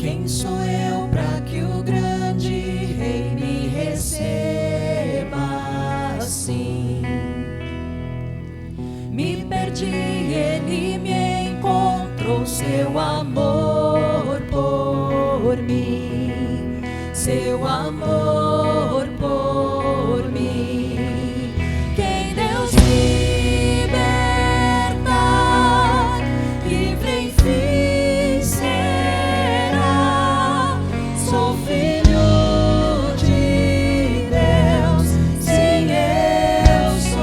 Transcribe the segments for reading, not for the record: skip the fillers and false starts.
Quem sou eu para que o grande Rei me receba assim? Me perdi, ele me encontrou, seu amor por mim, seu amor por mim. Quem Deus libertar, livre enfim será. Sou filho de Deus, sim, eu sou.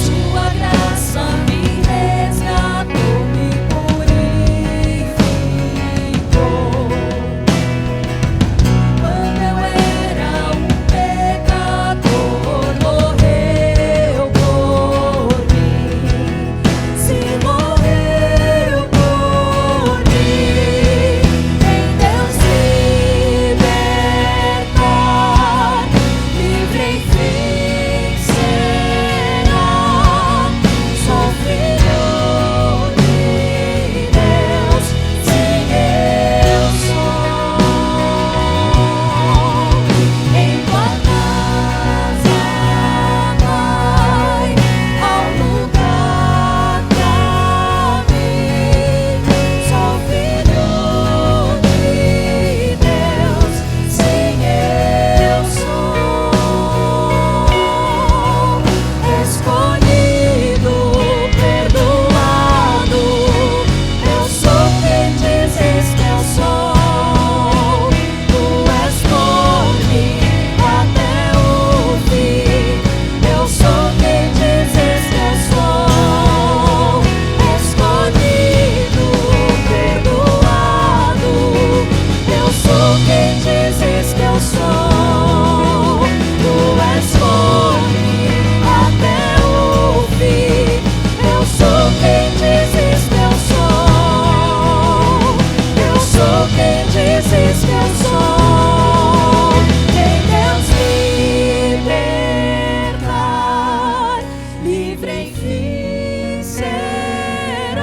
Sua graça me resgatou, me purificou. Quando eu era um pecador, morreu por mim. Se morreu por mim, em Deus libertar, livre enfim será. Sou filho de Deus, sim, eu sou. Em tua casa vai ao lugar pra mim. Sou filho de Deus, sim, eu sou. Escolhido, perdoado, eu sou quem dizes que eu sou. Tu és por mim até o fim. Eu sou quem dizes que eu sou. Escolhido, perdoado, eu sou quem dizes que eu sou. Tu és por mim até o fim. Eu sou quem dizes que eu sou. Eu sou quem dizes que eu sou. Quem Deus libertar, livre enfim será.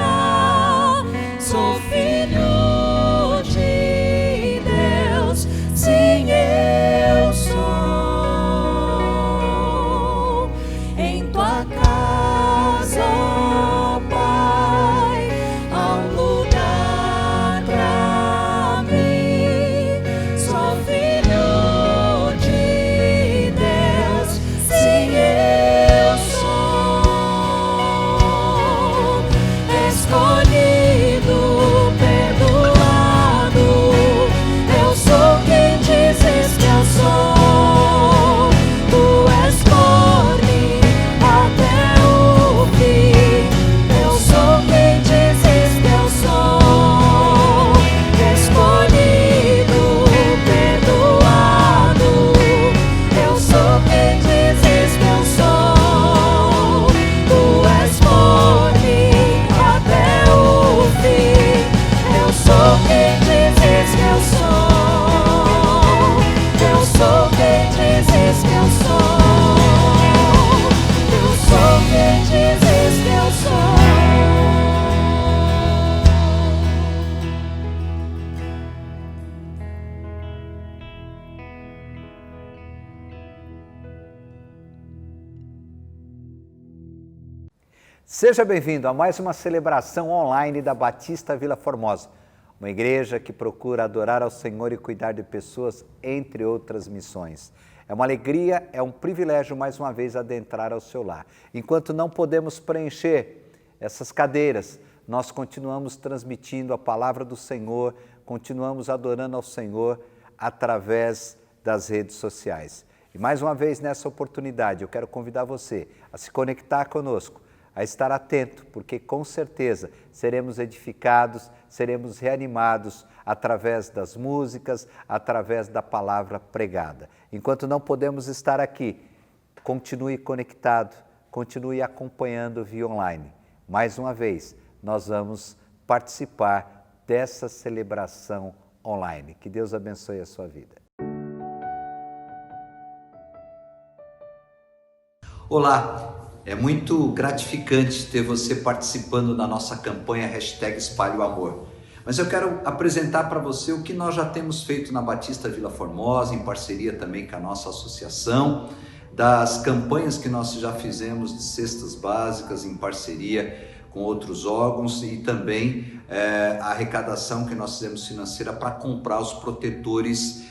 Sou filho de Deus, sim, eu sou. Em tua casa, Pai, há um lugar pra mim. Sou filho de Deus, sim, eu sou. Escolhido, perdoado, eu sou quem dizes que eu sou. Tu és por mim até o fim. Eu sou quem dizes que eu sou. Escolhido, perdoado, eu sou quem dizes que eu sou. Tu és por mim até o fim. Eu sou quem dizes que eu sou. Eu sou quem dizes que eu sou. Eu sou quem dizes que eu sou. Seja bem-vindo a mais uma celebração online da Batista Vila Formosa, uma igreja que procura adorar ao Senhor e cuidar de pessoas, entre outras missões. É uma alegria, é um privilégio mais uma vez adentrar ao seu lar. Enquanto não podemos preencher essas cadeiras, nós continuamos transmitindo a palavra do Senhor, continuamos adorando ao Senhor através das redes sociais. E mais uma vez nessa oportunidade eu quero convidar você a se conectar conosco, a estar atento, porque com certeza seremos edificados, seremos reanimados através das músicas, através da palavra pregada. Enquanto não podemos estar aqui, continue conectado, continue acompanhando via online. Mais uma vez, nós vamos participar dessa celebração online. Que Deus abençoe a sua vida. Olá, É muito gratificante ter você participando da nossa campanha Espalhe o Amor. Mas eu quero apresentar para você o que nós já temos feito na Batista Vila Formosa, em parceria também com a nossa associação, das campanhas que nós já fizemos de cestas básicas em parceria com outros órgãos e também a arrecadação que nós fizemos financeira para comprar os protetores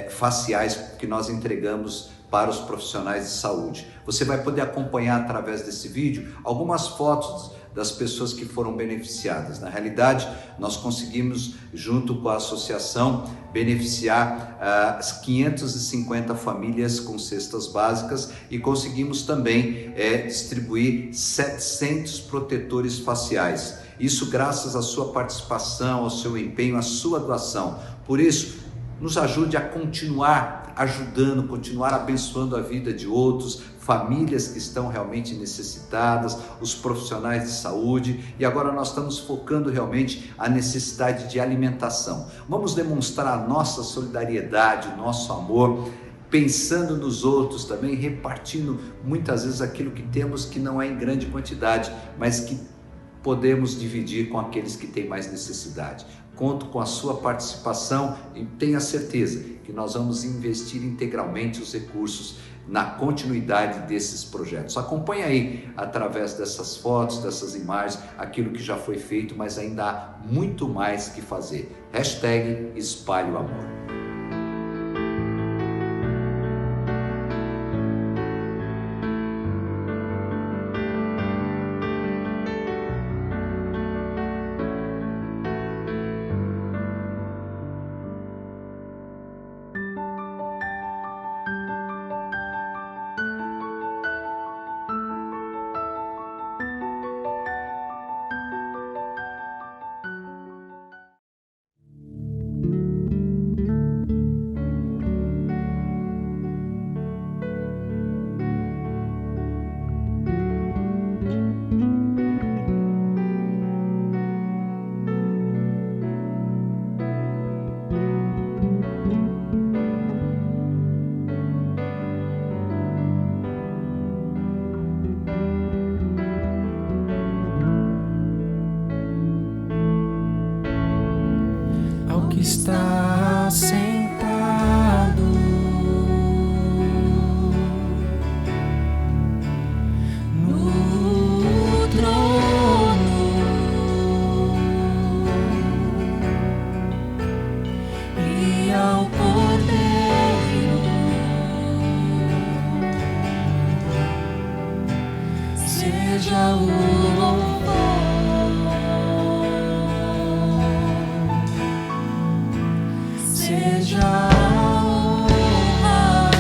faciais que nós entregamos para os profissionais de saúde. Você vai poder acompanhar através desse vídeo algumas fotos das pessoas que foram beneficiadas. Na realidade, nós conseguimos, junto com a associação, beneficiar as 550 famílias com cestas básicas e conseguimos também distribuir 700 protetores faciais. Isso graças à sua participação, ao seu empenho, à sua doação. Por isso, nos ajude a continuar ajudando, continuar abençoando a vida de outros, famílias que estão realmente necessitadas, os profissionais de saúde, e agora nós estamos focando realmente a necessidade de alimentação. Vamos demonstrar a nossa solidariedade, o nosso amor, pensando nos outros também, repartindo muitas vezes aquilo que temos que não é em grande quantidade, mas que podemos dividir com aqueles que têm mais necessidade. Conto com a sua participação e tenha certeza que nós vamos investir integralmente os recursos na continuidade desses projetos. Acompanhe aí, através dessas fotos, dessas imagens, aquilo que já foi feito, mas ainda há muito mais que fazer. Espalhe o Amor. Está sentado no trono e ao Cordeiro seja o louvor. Seja a honra,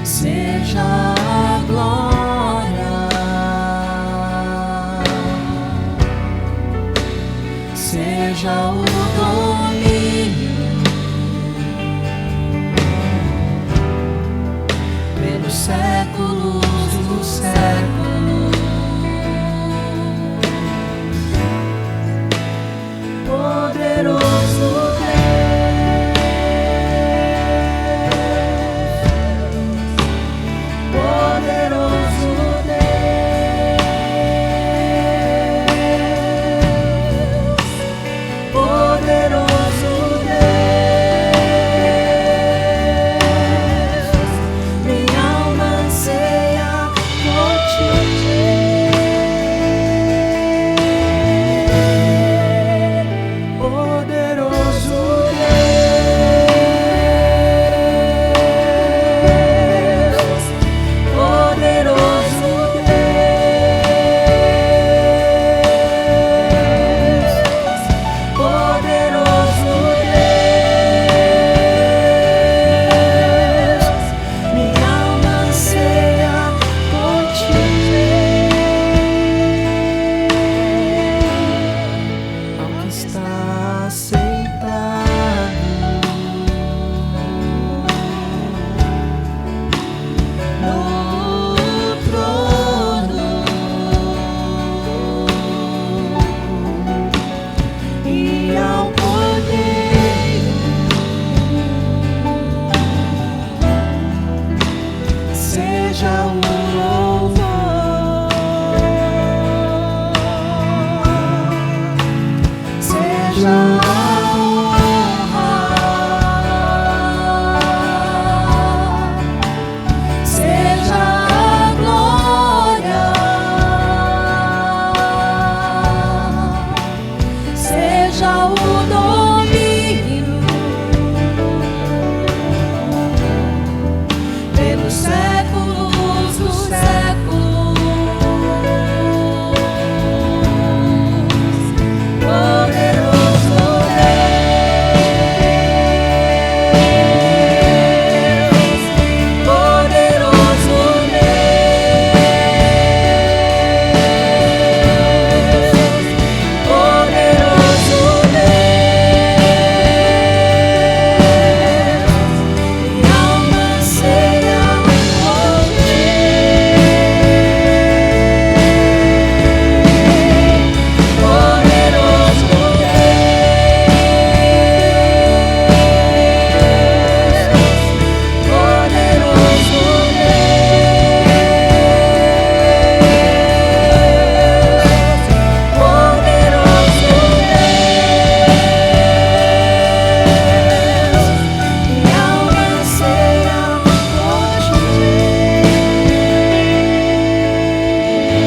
seja a glória, seja o domínio pelos séculos dos séculos. Poderoso minha alma anseia seja o louvor, seja a honra, seja a glória, seja o domínio pelos séculos dos séculos. Poderoso Deus, poderoso Deus, poderoso Deus, minha alma anseia por ti. Poderoso minha alma anseia por ti.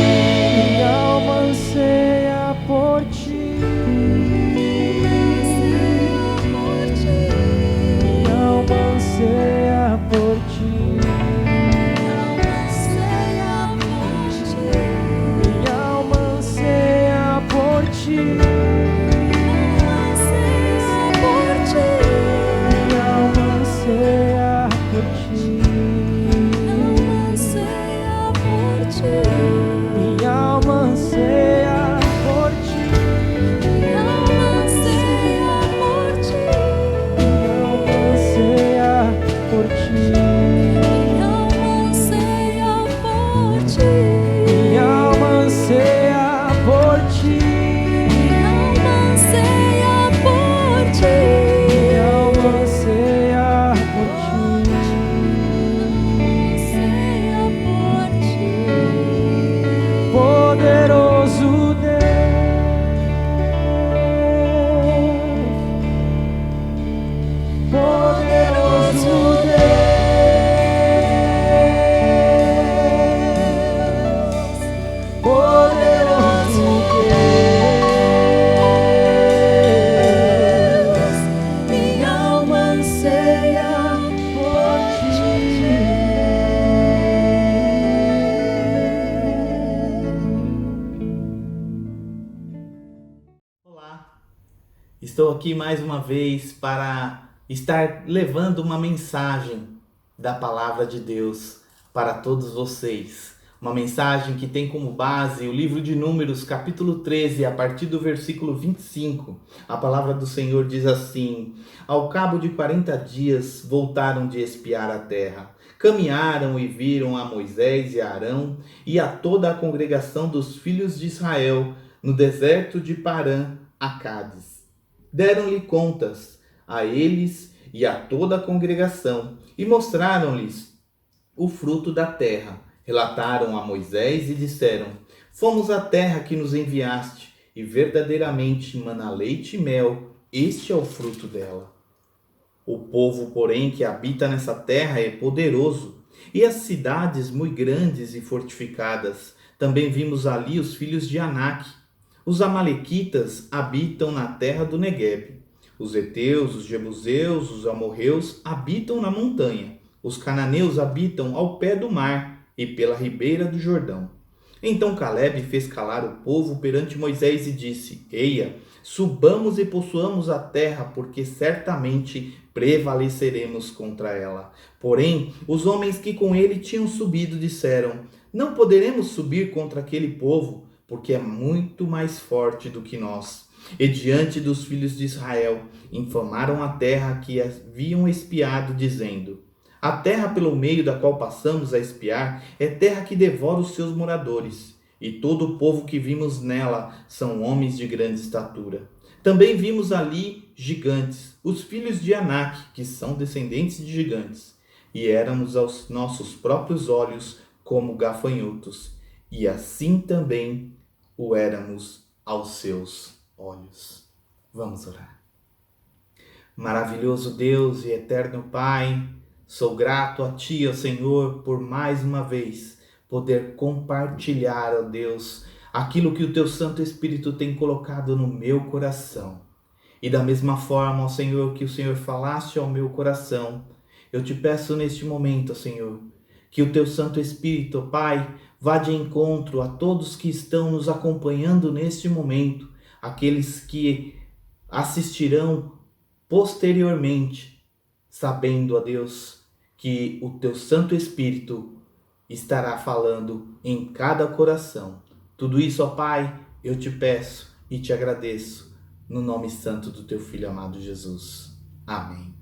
Minha alma anseia por ti. Minha alma anseia por ti. Minha alma anseia por ti. Minha alma anseia por ti. Minha alma anseia por ti. Minha alma anseia por ti. Minha alma anseia por ti. Minha alma anseia por ti. Minha alma anseia por ti. Minha alma anseia por ti. Poderoso Deus, poderoso Deus, poderoso Deus, minha alma anseia por ti. Olá, estou aqui mais uma vez para estar levando uma mensagem da Palavra de Deus para todos vocês. Uma mensagem que tem como base o livro de Números, capítulo 13, a partir do versículo 25. A palavra do Senhor diz assim: Ao cabo de 40 dias voltaram de espiar a terra. Caminharam e viram a Moisés e a Arão e a toda a congregação dos filhos de Israel no deserto de Parã, a Cádiz. Deram-lhe contas a eles e a toda a congregação e mostraram-lhes o fruto da terra. Relataram a Moisés e disseram: Fomos à terra que nos enviaste, e verdadeiramente mana leite e mel, este é o fruto dela. O povo, porém, que habita nessa terra é poderoso, e as cidades muito grandes e fortificadas. Também vimos ali os filhos de Anak. Os amalequitas habitam na terra do Neguebe. Os heteus, os jebuseus, os amorreus habitam na montanha. Os cananeus habitam ao pé do mar e pela ribeira do Jordão. Então Calebe fez calar o povo perante Moisés e disse: Eia, subamos e possuamos a terra, porque certamente prevaleceremos contra ela. Porém, os homens que com ele tinham subido disseram: Não poderemos subir contra aquele povo, porque é muito mais forte do que nós. E diante dos filhos de Israel, infamaram a terra que haviam espiado, dizendo: A terra pelo meio da qual passamos a espiar é terra que devora os seus moradores, e todo o povo que vimos nela são homens de grande estatura. Também vimos ali gigantes, os filhos de Anak, que são descendentes de gigantes, e éramos aos nossos próprios olhos como gafanhotos, e assim também o éramos aos seus olhos. Vamos orar. Maravilhoso Deus e eterno Pai, sou grato a Ti, ó Senhor, por mais uma vez poder compartilhar, ó Deus, aquilo que o Teu Santo Espírito tem colocado no meu coração. E da mesma forma, ó Senhor, que o Senhor falaste ao meu coração, eu te peço neste momento, ó Senhor, que o Teu Santo Espírito, ó Pai, vá de encontro a todos que estão nos acompanhando neste momento, aqueles que assistirão posteriormente, sabendo, ó Deus, que o Teu Santo Espírito estará falando em cada coração. Tudo isso, ó Pai, eu te peço e te agradeço, no nome santo do Teu Filho amado Jesus. Amém.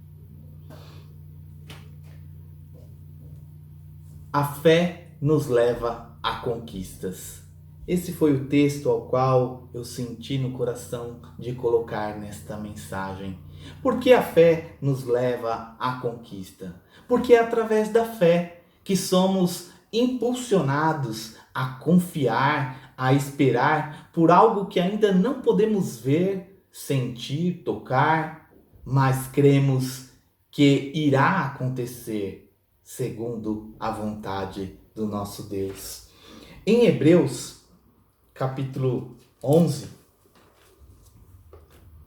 A fé nos leva a conquistas. Esse foi o texto ao qual eu senti no coração de colocar nesta mensagem. Por que a fé nos leva à conquista? Porque é através da fé que somos impulsionados a confiar, a esperar por algo que ainda não podemos ver, sentir, tocar, mas cremos que irá acontecer segundo a vontade do nosso Deus. Em Hebreus, capítulo 11,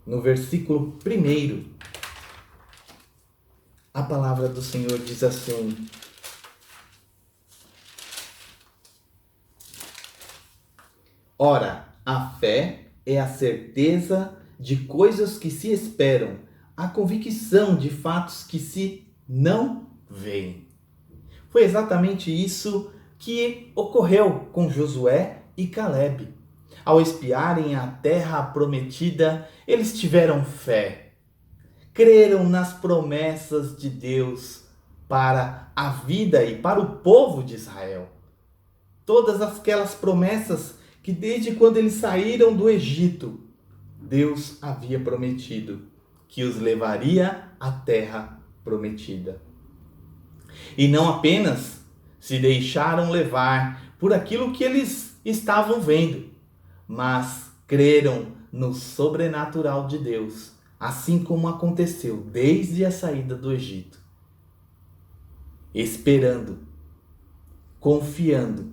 no versículo 1, a palavra do Senhor diz assim: Ora, a fé é a certeza de coisas que se esperam, a convicção de fatos que se não veem. Foi exatamente isso que ocorreu com Josué e Calebe. Ao espiarem a terra prometida, eles tiveram fé. Creram nas promessas de Deus para a vida e para o povo de Israel. Todas aquelas promessas que desde quando eles saíram do Egito, Deus havia prometido que os levaria à terra prometida. E não apenas se deixaram levar por aquilo que eles estavam vendo, mas creram no sobrenatural de Deus, assim como aconteceu desde a saída do Egito. Esperando, confiando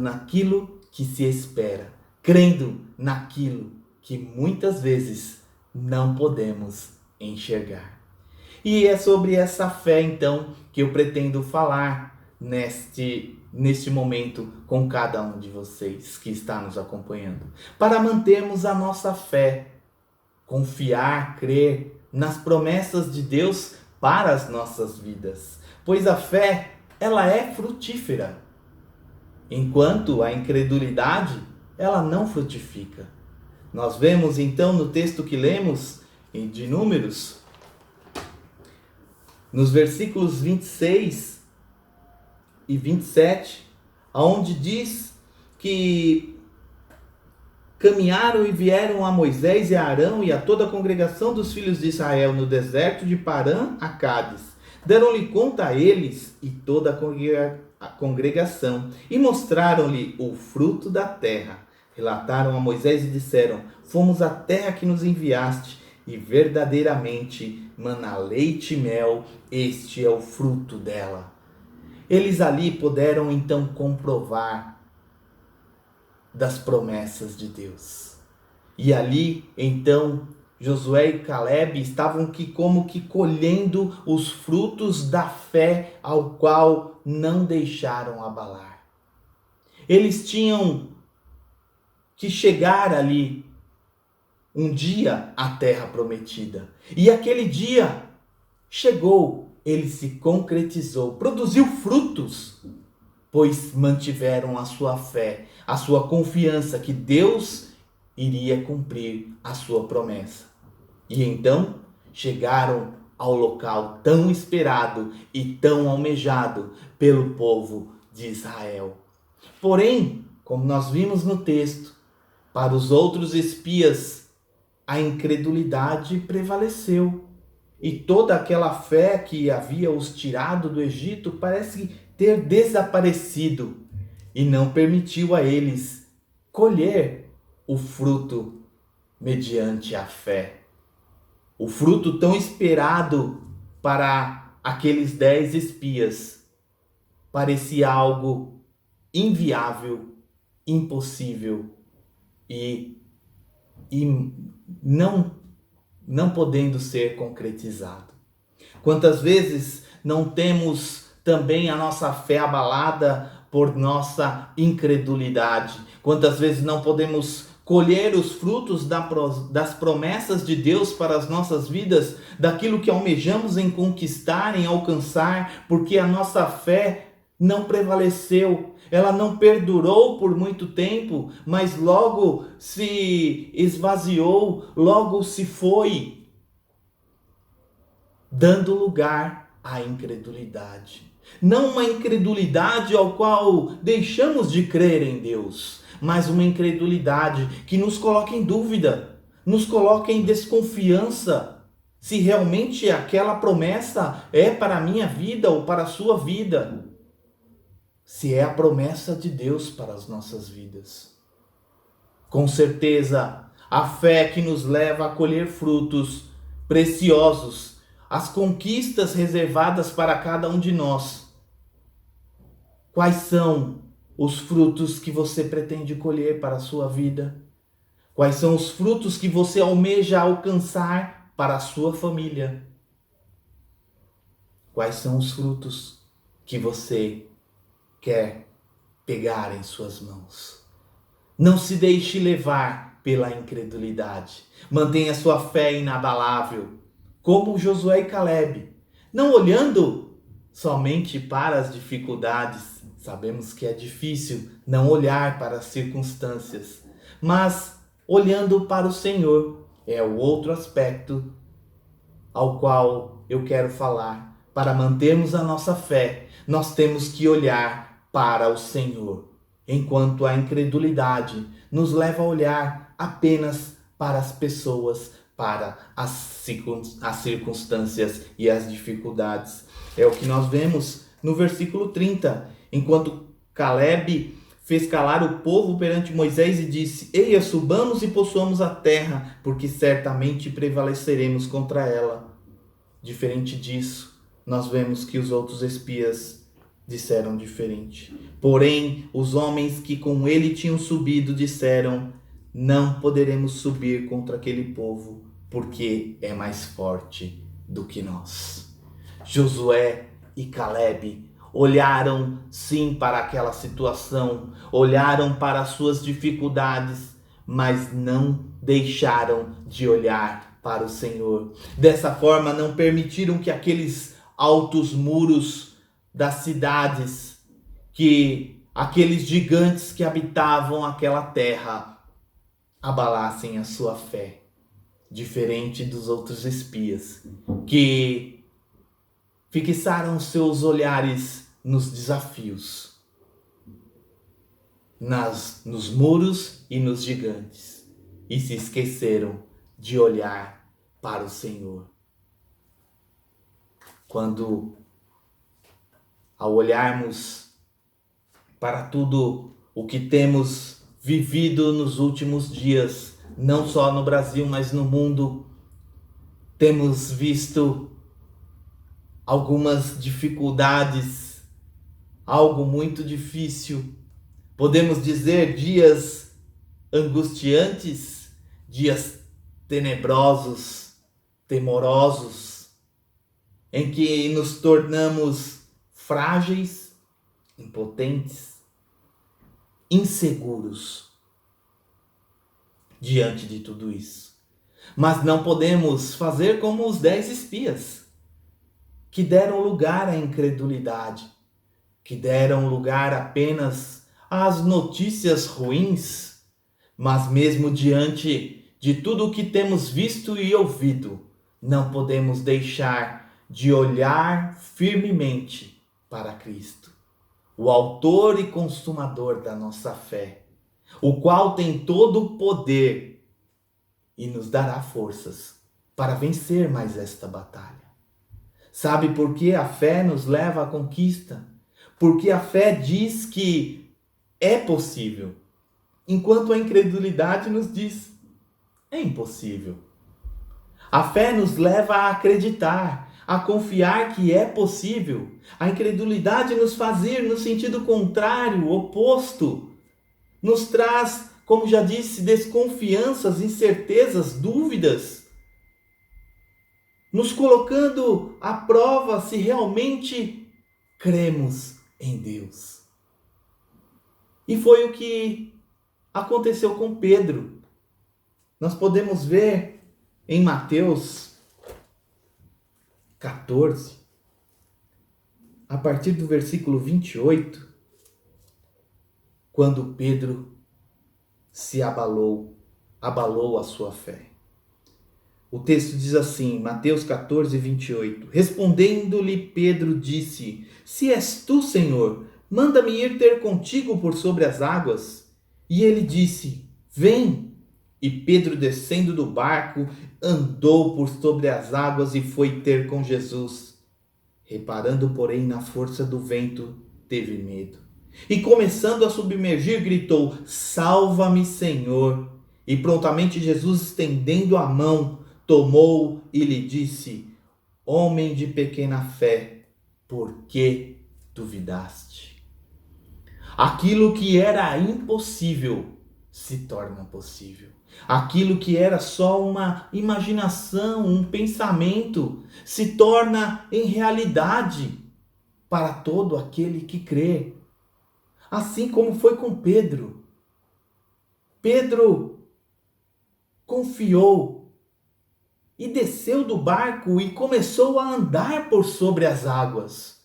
naquilo que se espera, crendo naquilo que muitas vezes não podemos enxergar. E é sobre essa fé, então, que eu pretendo falar neste momento com cada um de vocês que está nos acompanhando. Para mantermos a nossa fé, confiar, crer nas promessas de Deus para as nossas vidas. Pois a fé, ela é frutífera, enquanto a incredulidade, ela não frutifica. Nós vemos então no texto que lemos de Números, nos versículos 26 e 27, onde diz que caminharam e vieram a Moisés e a Arão e a toda a congregação dos filhos de Israel no deserto de Parã a Cádiz. Deram-lhe conta a eles e toda a congregação e mostraram-lhe o fruto da terra. Relataram a Moisés e disseram: fomos à terra que nos enviaste e verdadeiramente mana leite e mel, este é o fruto dela. Eles ali puderam então comprovar das promessas de Deus. E ali então Josué e Calebe estavam como que colhendo os frutos da fé ao qual não deixaram abalar. Eles tinham que chegar ali um dia à terra prometida. E aquele dia chegou, ele se concretizou, produziu frutos, pois mantiveram a sua fé, a sua confiança que Deus iria cumprir a sua promessa. E então chegaram ao local tão esperado e tão almejado pelo povo de Israel. Porém, como nós vimos no texto, para os outros espias, a incredulidade prevaleceu. E toda aquela fé que havia os tirado do Egito parece ter desaparecido e não permitiu a eles colher o fruto mediante a fé. O fruto tão esperado para aqueles 10 espias parecia algo inviável, impossível e não podendo ser concretizado. Quantas vezes não temos também a nossa fé abalada por nossa incredulidade? Quantas vezes não podemos colher os frutos das promessas de Deus para as nossas vidas, daquilo que almejamos em conquistar, em alcançar, porque a nossa fé não prevaleceu, ela não perdurou por muito tempo, mas logo se esvaziou, logo se foi, dando lugar à incredulidade. Não uma incredulidade ao qual deixamos de crer em Deus, mas uma incredulidade que nos coloca em dúvida, nos coloca em desconfiança, se realmente aquela promessa é para a minha vida ou para a sua vida. Se é a promessa de Deus para as nossas vidas. Com certeza, a fé que nos leva a colher frutos preciosos, as conquistas reservadas para cada um de nós. Quais são os frutos que você pretende colher para a sua vida? Quais são os frutos que você almeja alcançar para a sua família? Quais são os frutos que você quer pegar em suas mãos? Não se deixe levar pela incredulidade. Mantenha sua fé inabalável, como Josué e Caleb, não olhando somente para as dificuldades. Sabemos que é difícil não olhar para as circunstâncias, mas olhando para o Senhor. É o outro aspecto ao qual eu quero falar. Para mantermos a nossa fé, nós temos que olhar para o Senhor, enquanto a incredulidade nos leva a olhar apenas para as pessoas, para as circunstâncias e as dificuldades. É o que nós vemos no versículo 30, enquanto Caleb fez calar o povo perante Moisés e disse: Eia, subamos e possuamos a terra, porque certamente prevaleceremos contra ela. Diferente disso, nós vemos que os outros espias disseram diferente. Porém, os homens que com ele tinham subido disseram: não poderemos subir contra aquele povo, porque é mais forte do que nós. Josué e Caleb olharam sim para aquela situação, olharam para as suas dificuldades, mas não deixaram de olhar para o Senhor. Dessa forma, não permitiram que aqueles altos muros das cidades, que aqueles gigantes que habitavam aquela terra abalassem a sua fé, diferente dos outros espias, que fixaram seus olhares nos desafios, nos muros e nos gigantes, e se esqueceram de olhar para o Senhor. Quando, ao olharmos para tudo o que temos vivido nos últimos dias, não só no Brasil, mas no mundo, temos visto algumas dificuldades, algo muito difícil. Podemos dizer dias angustiantes, dias tenebrosos, temorosos, em que nos tornamos frágeis, impotentes, inseguros diante de tudo isso. Mas não podemos fazer como os 10 espias, que deram lugar à incredulidade, que deram lugar apenas às notícias ruins, mas mesmo diante de tudo o que temos visto e ouvido, não podemos deixar de olhar firmemente para Cristo, o autor e consumador da nossa fé, o qual tem todo o poder e nos dará forças para vencer mais esta batalha. Sabe por que a fé nos leva à conquista? porque a fé diz que é possível, enquanto a incredulidade nos diz, é impossível. A fé nos leva a acreditar, a confiar que é possível. A incredulidade nos faz ir no sentido contrário, oposto. Nos traz, como já disse, desconfianças, incertezas, dúvidas. Nos colocando à prova se realmente cremos em Deus. E foi o que aconteceu com Pedro. Nós podemos ver em Mateus 14, a partir do versículo 28, quando Pedro se abalou a sua fé. O texto diz assim, Mateus 14, 28. Respondendo-lhe Pedro disse, se és tu, Senhor, manda-me ir ter contigo por sobre as águas. E ele disse, vem. E Pedro, descendo do barco, andou por sobre as águas e foi ter com Jesus. Reparando, porém, na força do vento, teve medo. E começando a submergir, gritou, salva-me, Senhor. E prontamente Jesus, estendendo a mão, tomou e lhe disse, homem de pequena fé, por que duvidaste? Aquilo que era impossível se torna possível. Aquilo que era só uma imaginação, um pensamento, se torna em realidade para todo aquele que crê. Assim como foi com Pedro. Pedro confiou e desceu do barco e começou a andar por sobre as águas.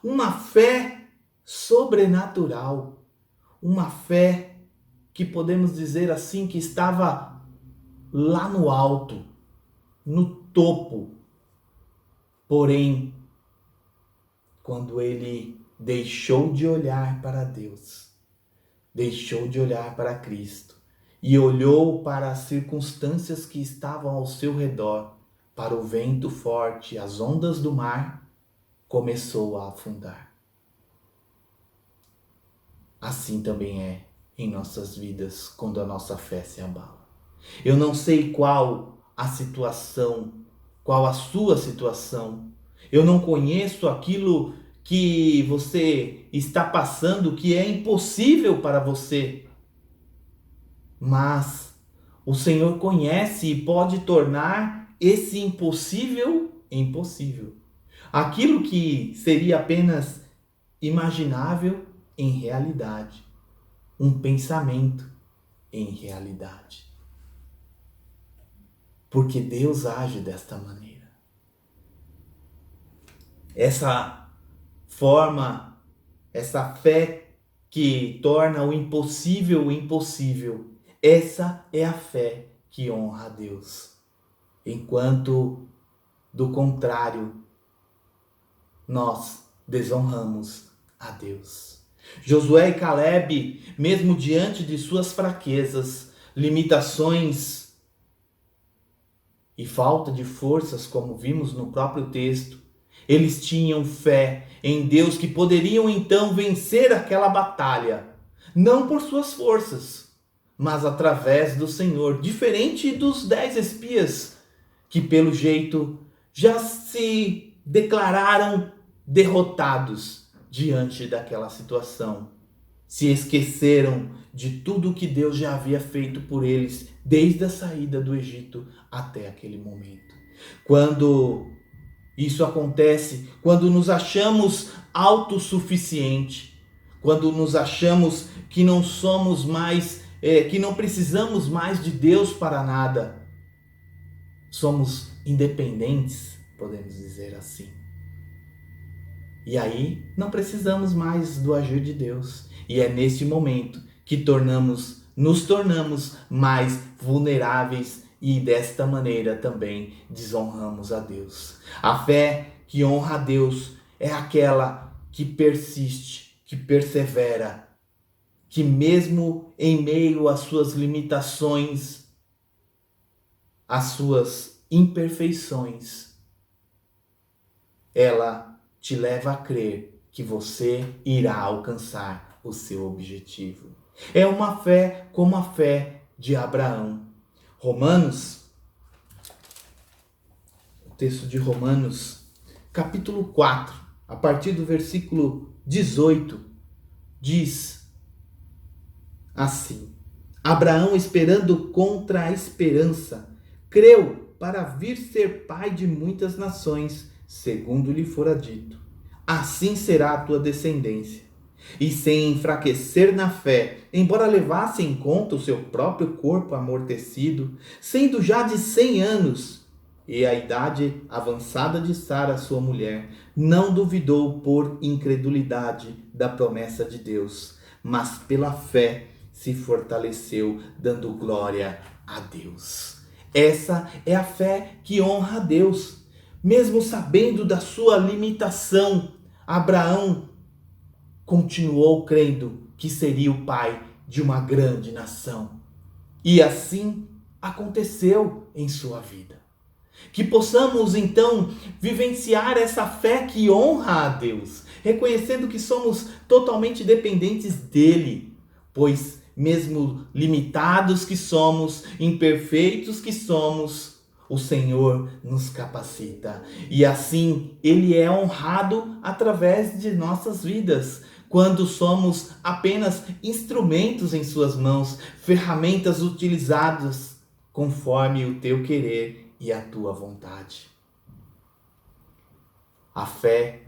Uma fé sobrenatural, uma fé que podemos dizer assim que estava lá no alto, no topo. Porém, quando ele deixou de olhar para Deus, deixou de olhar para Cristo e olhou para as circunstâncias que estavam ao seu redor, para o vento forte, as ondas do mar, começou a afundar. Assim também é em nossas vidas quando a nossa fé se abala. Eu não sei qual a situação, qual a sua situação. Eu não conheço aquilo que você está passando, que é impossível para você. Mas o Senhor conhece e pode tornar esse impossível impossível. Aquilo que seria apenas imaginável em realidade. Um pensamento em realidade. Porque Deus age desta maneira. Essa forma, essa fé que torna o impossível impossível, essa é a fé que honra a Deus. Enquanto, do contrário, nós desonramos a Deus. Josué e Caleb, mesmo diante de suas fraquezas, limitações e falta de forças, como vimos no próprio texto, eles tinham fé em Deus que poderiam então vencer aquela batalha, não por suas forças, mas através do Senhor, diferente dos 10 espias que pelo jeito já se declararam derrotados diante daquela situação. Se esqueceram de tudo que Deus já havia feito por eles desde a saída do Egito até aquele momento. Quando isso acontece, quando nos achamos autossuficientes, quando nos achamos que não somos mais, que não precisamos mais de Deus para nada, somos independentes, podemos dizer assim. E aí não precisamos mais do agir de Deus. E é neste momento que nos tornamos mais vulneráveis e desta maneira também desonramos a Deus. A fé que honra a Deus é aquela que persiste, que persevera, que mesmo em meio às suas limitações, às suas imperfeições, ela te leva a crer que você irá alcançar o seu objetivo. É uma fé como a fé de Abraão. O texto de Romanos, capítulo 4, a partir do versículo 18, diz assim: Abraão, esperando contra a esperança, creu para vir ser pai de muitas nações, segundo lhe fora dito: assim será a tua descendência. E sem enfraquecer na fé, embora levasse em conta o seu próprio corpo amortecido, sendo já de 100 anos, e a idade avançada de Sara, sua mulher, não duvidou por incredulidade da promessa de Deus, mas pela fé se fortaleceu, dando glória a Deus. Essa é a fé que honra a Deus. Mesmo sabendo da sua limitação, Abraão continuou crendo que seria o pai de uma grande nação. E assim aconteceu em sua vida. Que possamos então vivenciar essa fé que honra a Deus, reconhecendo que somos totalmente dependentes dele, pois mesmo limitados que somos, imperfeitos que somos, o Senhor nos capacita. E assim ele é honrado através de nossas vidas, quando somos apenas instrumentos em suas mãos, ferramentas utilizadas conforme o teu querer e a tua vontade. A fé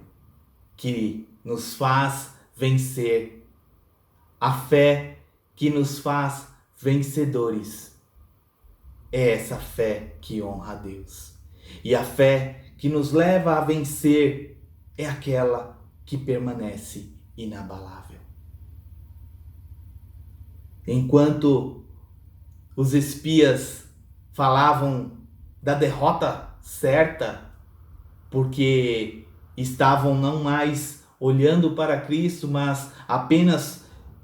que nos faz vencer, a fé que nos faz vencedores, é essa fé que honra a Deus. E a fé que nos leva a vencer é aquela que permanece inabalável. Enquanto os espias falavam da derrota certa, porque estavam não mais olhando para Cristo, mas apenas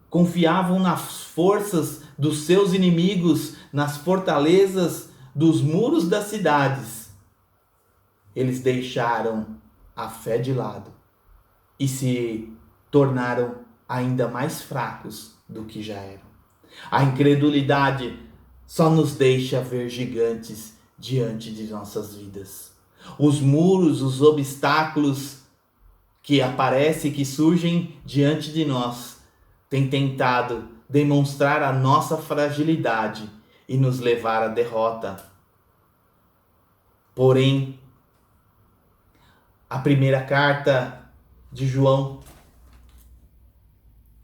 confiavam nas forças dos seus inimigos, nas fortalezas dos muros das cidades, eles deixaram a fé de lado e se tornaram ainda mais fracos do que já eram. A incredulidade só nos deixa ver gigantes diante de nossas vidas. Os muros, os obstáculos que aparecem, que surgem diante de nós, têm tentado demonstrar a nossa fragilidade e nos levar à derrota. Porém, a primeira carta de João,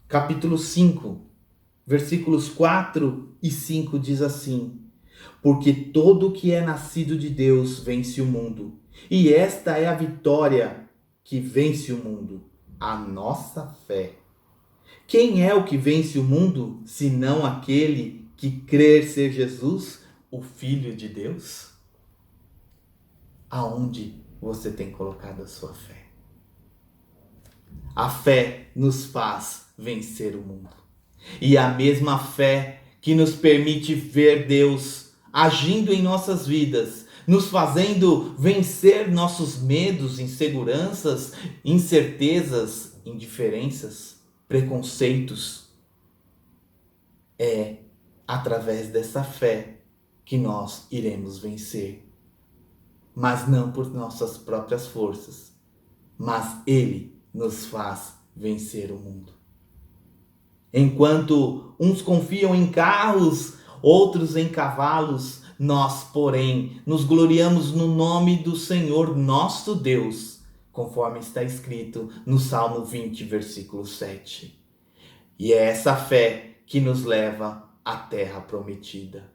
capítulo 5, versículos 4 e 5 diz assim: porque todo o que é nascido de Deus vence o mundo, e esta é a vitória que vence o mundo, a nossa fé. Quem é o que vence o mundo, senão aquele que crer ser Jesus, o Filho de Deus? Aonde você tem colocado a sua fé? A fé nos faz vencer o mundo. E a mesma fé que nos permite ver Deus agindo em nossas vidas, nos fazendo vencer nossos medos, inseguranças, incertezas, indiferenças, preconceitos, é através dessa fé que nós iremos vencer. Mas não por nossas próprias forças, mas Ele nos faz vencer o mundo. Enquanto uns confiam em carros, outros em cavalos, nós, porém, nos gloriamos no nome do Senhor nosso Deus, conforme está escrito no Salmo 20, versículo 7. E é essa fé que nos leva à terra prometida.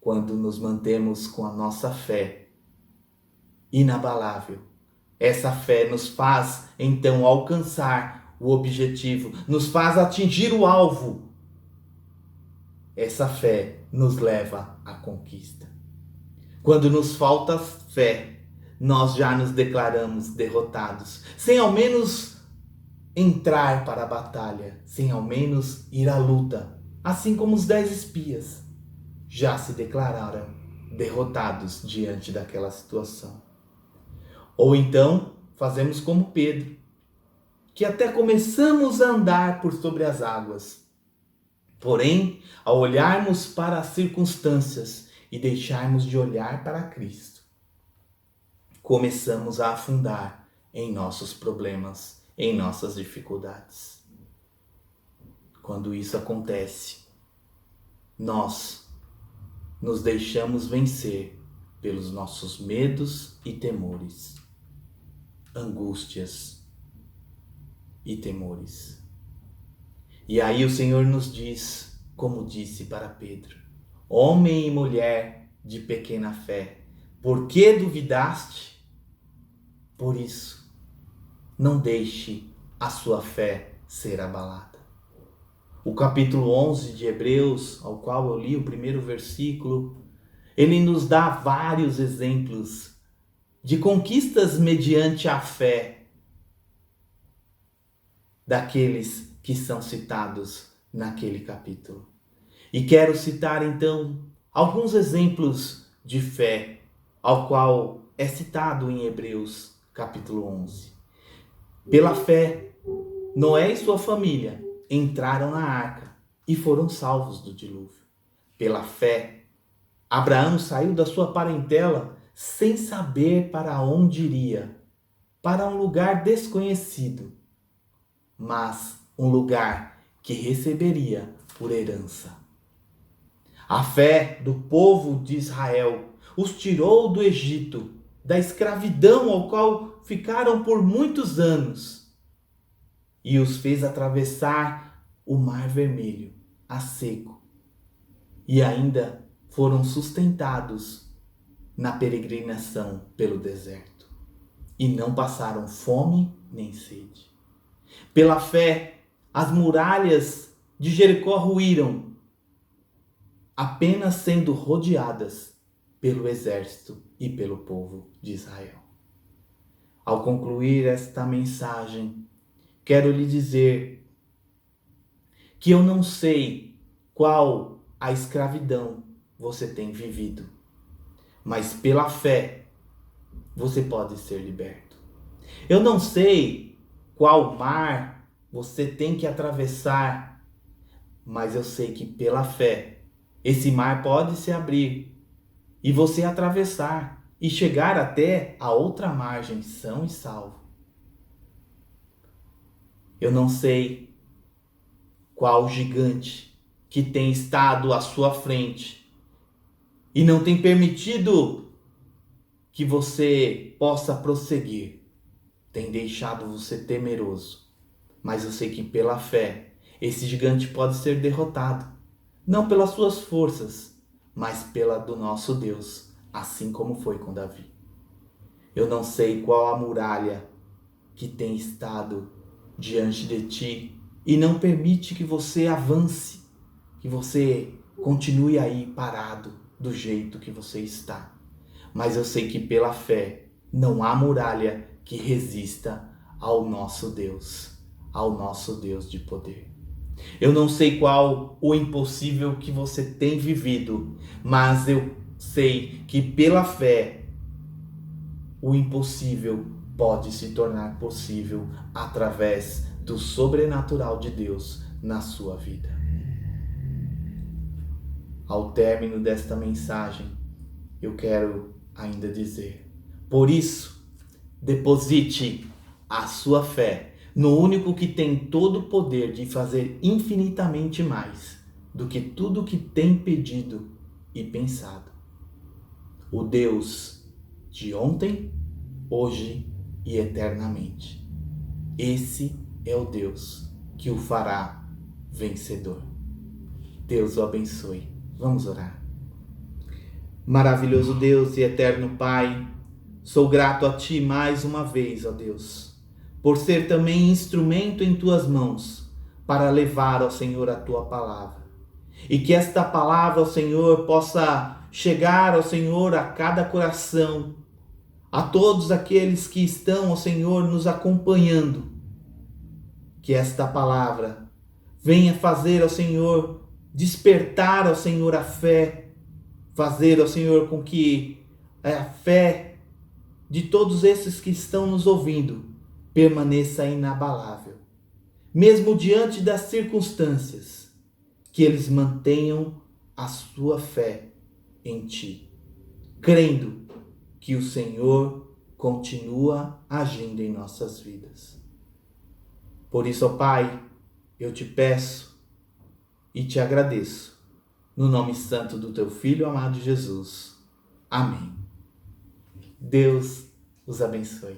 Quando nos mantemos com a nossa fé inabalável, essa fé nos faz então alcançar o objetivo, nos faz atingir o alvo. Essa fé nos leva à conquista. Quando nos falta fé, nós já nos declaramos derrotados, sem ao menos entrar para a batalha, sem ao menos ir à luta, assim como os 10 espias já se declararam derrotados diante daquela situação. Ou então, fazemos como Pedro, que até começamos a andar por sobre as águas. Porém, ao olharmos para as circunstâncias e deixarmos de olhar para Cristo, começamos a afundar em nossos problemas, em nossas dificuldades. Quando isso acontece, nós nos deixamos vencer pelos nossos medos e temores, angústias e temores. E aí o Senhor nos diz, como disse para Pedro: homem e mulher de pequena fé, por que duvidaste? Por isso, não deixe a sua fé ser abalada. O capítulo 11 de Hebreus, ao qual eu li o primeiro versículo, ele nos dá vários exemplos de conquistas mediante a fé daqueles que são citados naquele capítulo. E quero citar então alguns exemplos de fé, ao qual é citado em Hebreus capítulo 11. Pela fé, Noé e sua família entraram na arca e foram salvos do dilúvio. Pela fé, Abraão saiu da sua parentela sem saber para onde iria, para um lugar desconhecido, mas um lugar que receberia por herança. A fé do povo de Israel os tirou do Egito, da escravidão ao qual ficaram por muitos anos, e os fez atravessar o Mar Vermelho a seco, e ainda foram sustentados na peregrinação pelo deserto, e não passaram fome nem sede. Pela fé, as muralhas de Jericó ruíram, apenas sendo rodeadas pelo exército e pelo povo de Israel. Ao concluir esta mensagem, quero lhe dizer que eu não sei qual a escravidão você tem vivido, mas pela fé você pode ser liberto. Eu não sei qual mar você tem que atravessar, mas eu sei que pela fé esse mar pode se abrir e você atravessar e chegar até a outra margem são e salvo. Eu não sei qual gigante que tem estado à sua frente e não tem permitido que você possa prosseguir, tem deixado você temeroso. Mas eu sei que pela fé, esse gigante pode ser derrotado, não pelas suas forças, mas pela do nosso Deus, assim como foi com Davi. Eu não sei qual a muralha que tem estado diante de ti e não permite que você avance, que você continue aí parado do jeito que você está. Mas eu sei que pela fé não há muralha que resista ao nosso Deus de poder. Eu não sei qual o impossível que você tem vivido, mas eu sei que pela fé o impossível pode se tornar possível através do sobrenatural de Deus na sua vida. Ao término desta mensagem, eu quero ainda dizer: por isso, deposite a sua fé no único que tem todo o poder de fazer infinitamente mais do que tudo que tem pedido e pensado. O Deus de ontem, hoje e eternamente. Esse é o Deus que o fará vencedor. Deus o abençoe. Vamos orar. Maravilhoso Deus e eterno Pai, sou grato a Ti mais uma vez, ó Deus, por ser também instrumento em Tuas mãos para levar ao Senhor a Tua palavra. E que esta palavra, ó Senhor, possa chegar ao Senhor a cada coração, a todos aqueles que estão, ó Senhor, nos acompanhando. Que esta palavra venha fazer ao Senhor, despertar ao Senhor a fé, fazer ao Senhor com que a fé de todos esses que estão nos ouvindo permaneça inabalável. Mesmo diante das circunstâncias, que eles mantenham a sua fé em Ti, crendo que o Senhor continua agindo em nossas vidas. Por isso, ó Pai, eu te peço e te agradeço, no nome santo do Teu Filho amado Jesus. Amém. Deus os abençoe.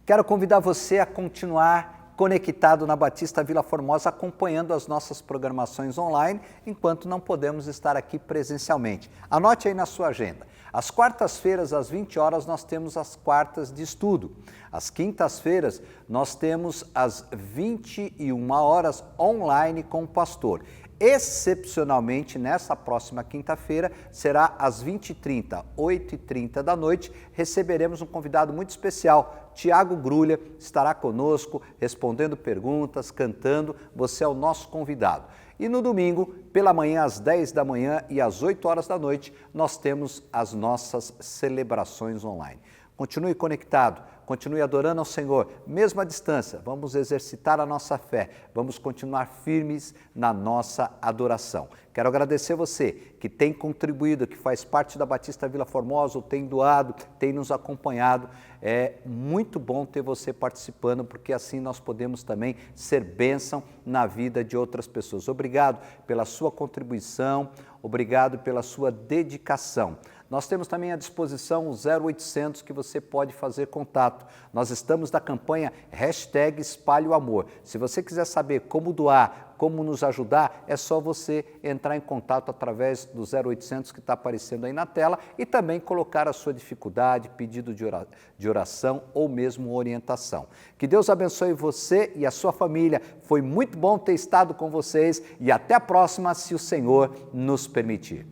Quero convidar você a continuar conectado na Batista Vila Formosa, acompanhando as nossas programações online, enquanto não podemos estar aqui presencialmente. Anote aí na sua agenda. Às quartas-feiras, às 20 horas, nós temos as quartas de estudo. Às quintas-feiras, nós temos às 21 horas online com o pastor. Excepcionalmente, nessa próxima quinta-feira, será às 20h30, 8h30 da noite, receberemos um convidado muito especial. Tiago Grulha estará conosco, respondendo perguntas, cantando. Você é o nosso convidado. E no domingo, pela manhã, às 10 da manhã e às 8 horas da noite, nós temos as nossas celebrações online. Continue conectado, continue adorando ao Senhor, mesmo à distância. Vamos exercitar a nossa fé, vamos continuar firmes na nossa adoração. Quero agradecer você que tem contribuído, que faz parte da Batista Vila Formosa, ou tem doado, tem nos acompanhado. É muito bom ter você participando, porque assim nós podemos também ser bênção na vida de outras pessoas. Obrigado pela sua contribuição, obrigado pela sua dedicação. Nós temos também à disposição o 0800 que você pode fazer contato. Nós estamos na campanha #EspalheOAmor. Se você quiser saber como doar, como nos ajudar, é só você entrar em contato através do 0800 que está aparecendo aí na tela e também colocar a sua dificuldade, pedido de oração ou mesmo orientação. Que Deus abençoe você e a sua família. Foi muito bom ter estado com vocês e até a próxima, se o Senhor nos permitir.